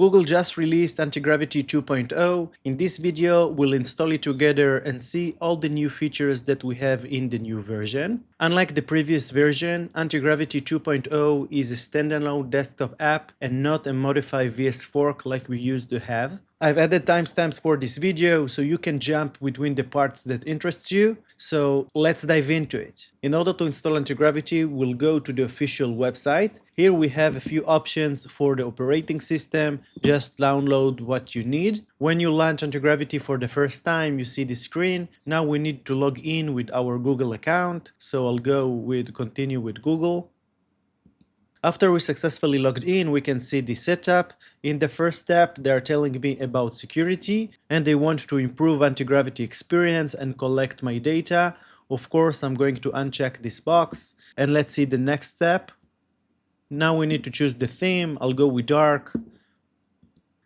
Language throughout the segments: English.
Google just released Antigravity 2.0. In this video, we'll install it together and see all the new features that we have in the new version. Unlike the previous version, Antigravity 2.0 is a standalone desktop app and not a modified VS Fork like we used to have. I've added timestamps for this video so you can jump between the parts that interests you. So let's dive into it. In order to install Antigravity, we'll go to the official website. Here we have a few options for the operating system. Just download what you need. When you launch Antigravity for the first time, you see this screen. Now we need to log in with our Google account. So I'll go with continue with Google. After we successfully logged in, we can see the setup. In the first step, they are telling me about security and they want to improve anti-gravity experience and collect my data. Of course, I'm going to uncheck this box and let's see the next step. Now we need to choose the theme. I'll go with dark.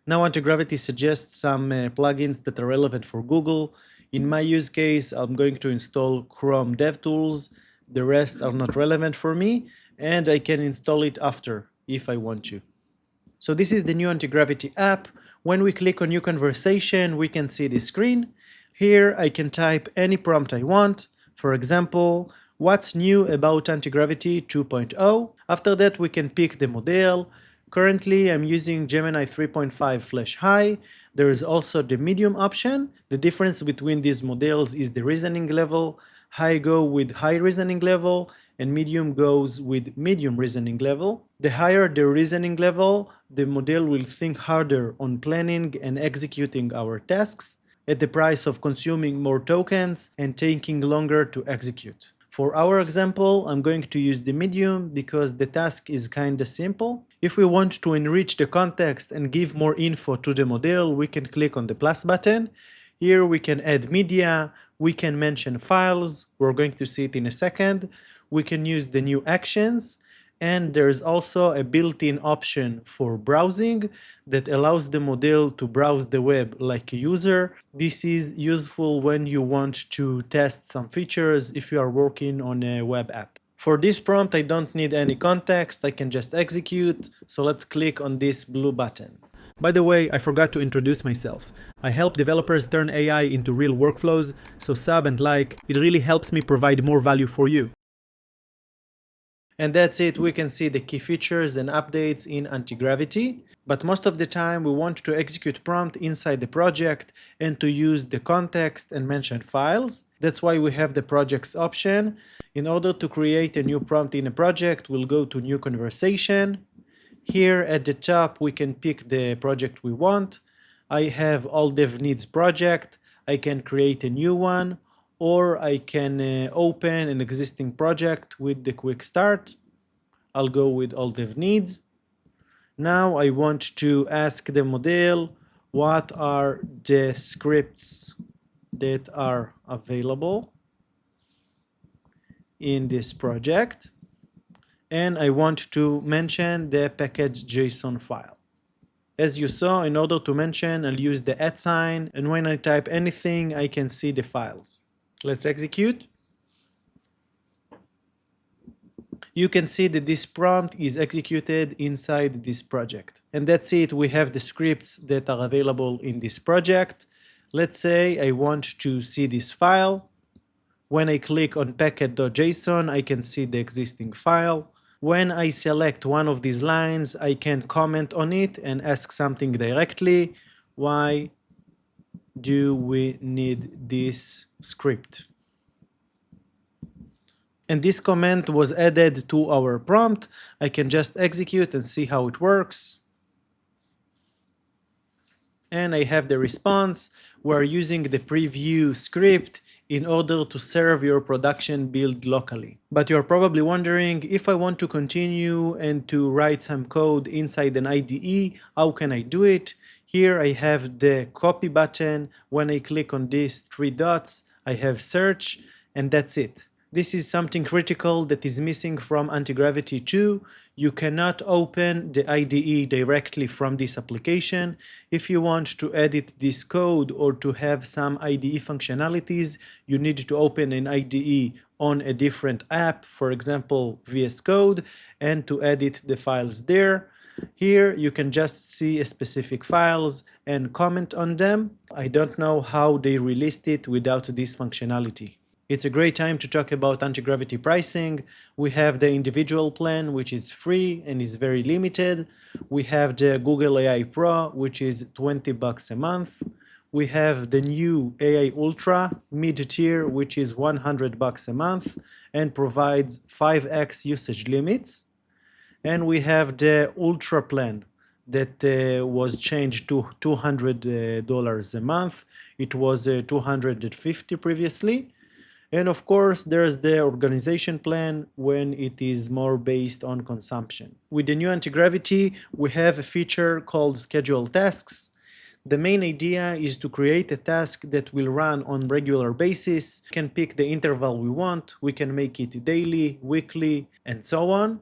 Now Antigravity suggests some plugins that are relevant for Google. In my use case, I'm going to install Chrome DevTools. The rest are not relevant for me, and I can install it after if I want to. So this is the new Antigravity app. When we click on new conversation, we can see the screen. Here I can type any prompt I want. For example, what's new about Antigravity 2.0? After that, we can pick the model. Currently, I'm using Gemini 3.5 Flash High. There is also the medium option. The difference between these models is the reasoning level. High go with high reasoning level and medium goes with medium reasoning level. The higher the reasoning level, the model will think harder on planning and executing our tasks at the price of consuming more tokens and taking longer to execute. For our example, I'm going to use the medium because the task is kinda simple. If we want to enrich the context and give more info to the model, we can click on the plus button. Here we can add media, we can mention files, we're going to see it in a second. We can use the new actions, and there's also a built-in option for browsing that allows the model to browse the web like a user. This is useful when you want to test some features if you are working on a web app. For this prompt, I don't need any context, I can just execute, so let's click on this blue button. By the way, I forgot to introduce myself. I help developers turn AI into real workflows, so sub and like, it really helps me provide more value for you. And that's it, we can see the key features and updates in Antigravity, but most of the time we want to execute prompt inside the project and to use the context and mention files. That's why we have the projects option. In order to create a new prompt in a project, we'll go to new conversation. Here at the top we can pick the project we want. I have all dev needs project. I can create a new one, or I can open an existing project with the quick start. I'll go with all dev needs. Now I want to ask the model what are the scripts that are available in this project, and I want to mention the package.json file. As you saw, in order to mention, I'll use the @ sign, and when I type anything, I can see the files. Let's execute. You can see that this prompt is executed inside this project. And that's it, we have the scripts that are available in this project. Let's say I want to see this file. When I click on packet.json, I can see the existing file. When I select one of these lines, I can comment on it and ask something directly. Why do we need this script? And this comment was added to our prompt. I can just execute and see how it works. And I have the response. We're using the preview script in order to serve your production build locally. But you're probably wondering, if I want to continue and to write some code inside an IDE, how can I do it? Here I have the copy button. When I click on these three dots, I have search, and that's it. This is something critical that is missing from Antigravity 2. You cannot open the IDE directly from this application. If you want to edit this code or to have some IDE functionalities, you need to open an IDE on a different app, for example VS Code, and to edit the files there. Here you can just see specific files and comment on them. I don't know how they released it without this functionality. It's a great time to talk about anti-gravity pricing. We have the individual plan, which is free and is very limited. We have the Google AI Pro, which is $20 a month. We have the new AI Ultra mid-tier, which is $100 a month and provides 5x usage limits. And we have the Ultra plan that was changed to $200 a month. It was $250 previously. And of course, there's the organization plan when it is more based on consumption. With the new anti-gravity, we have a feature called schedule tasks. The main idea is to create a task that will run on regular basis. We can pick the interval we want. We can make it daily, weekly, and so on.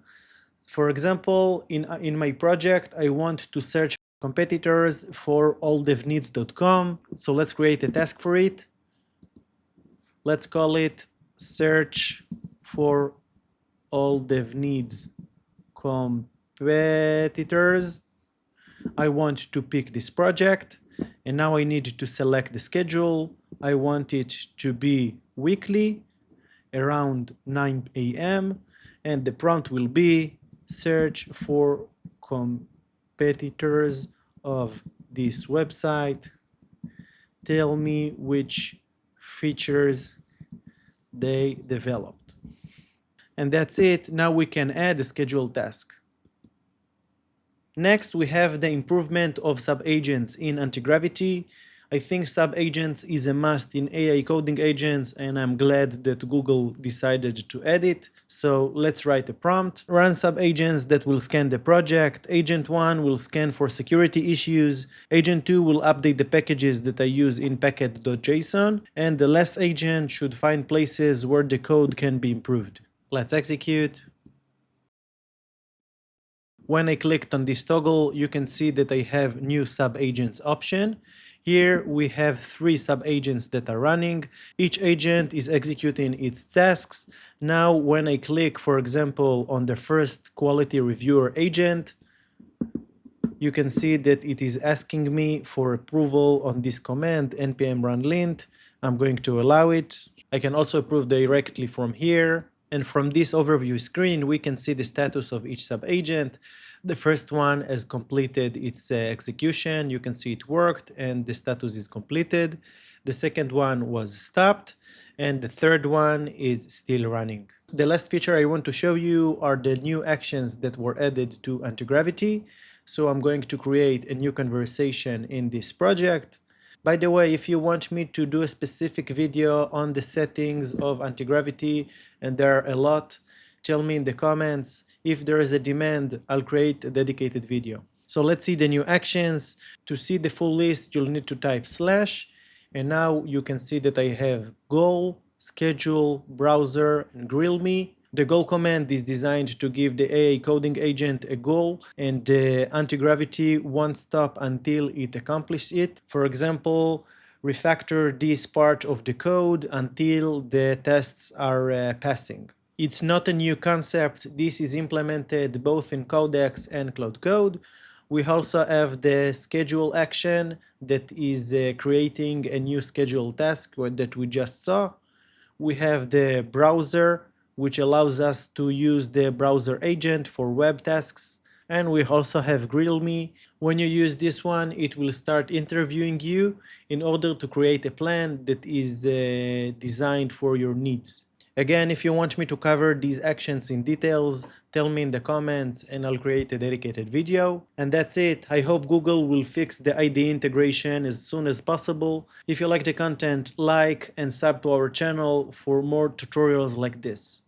For example, in my project, I want to search competitors for alldevneeds.com. So let's create a task for it. Let's call it search for all dev needs competitors. I want to pick this project, and now I need to select the schedule. I want it to be weekly around 9 a.m. and the prompt will be search for competitors of this website. Tell me which features they developed. And that's it. Now we can add a scheduled task. Next, we have the improvement of subagents in Antigravity. I think subagents is a must in AI coding agents, and I'm glad that Google decided to add it. So let's write a prompt. Run subagents that will scan the project. Agent 1 will scan for security issues. Agent 2 will update the packages that I use in packet.json. And the last agent should find places where the code can be improved. Let's execute. When I clicked on this toggle, you can see that I have new subagents option. Here we have 3 subagents that are running. Each agent is executing its tasks. Now when I click, for example, on the first quality reviewer agent, you can see that it is asking me for approval on this command npm run lint. I'm going to allow it. I can also approve directly from here. And from this overview screen, we can see the status of each subagent. The first one has completed its execution. You can see it worked and the status is completed. The second one was stopped and the third one is still running. The last feature I want to show you are the new actions that were added to Antigravity. So I'm going to create a new conversation in this project. By the way, if you want me to do a specific video on the settings of Antigravity, and there are a lot, tell me in the comments. If there is a demand, I'll create a dedicated video. So let's see the new actions. To see the full list, you'll need to type /, and now you can see that I have goal, schedule, browser, and grill me. The goal command is designed to give the AI coding agent a goal, and the anti-gravity won't stop until it accomplishes it. For example, refactor this part of the code until the tests are passing. It's not a new concept. This is implemented both in Codex and Cloud Code. We also have the schedule action that is creating a new schedule task that we just saw. We have the browser, which allows us to use the browser agent for web tasks. And we also have Grill Me. When you use this one, it will start interviewing you in order to create a plan that is designed for your needs. Again, if you want me to cover these actions in details, tell me in the comments and I'll create a dedicated video. And that's it. I hope Google will fix the IDE integration as soon as possible. If you like the content, like and sub to our channel for more tutorials like this.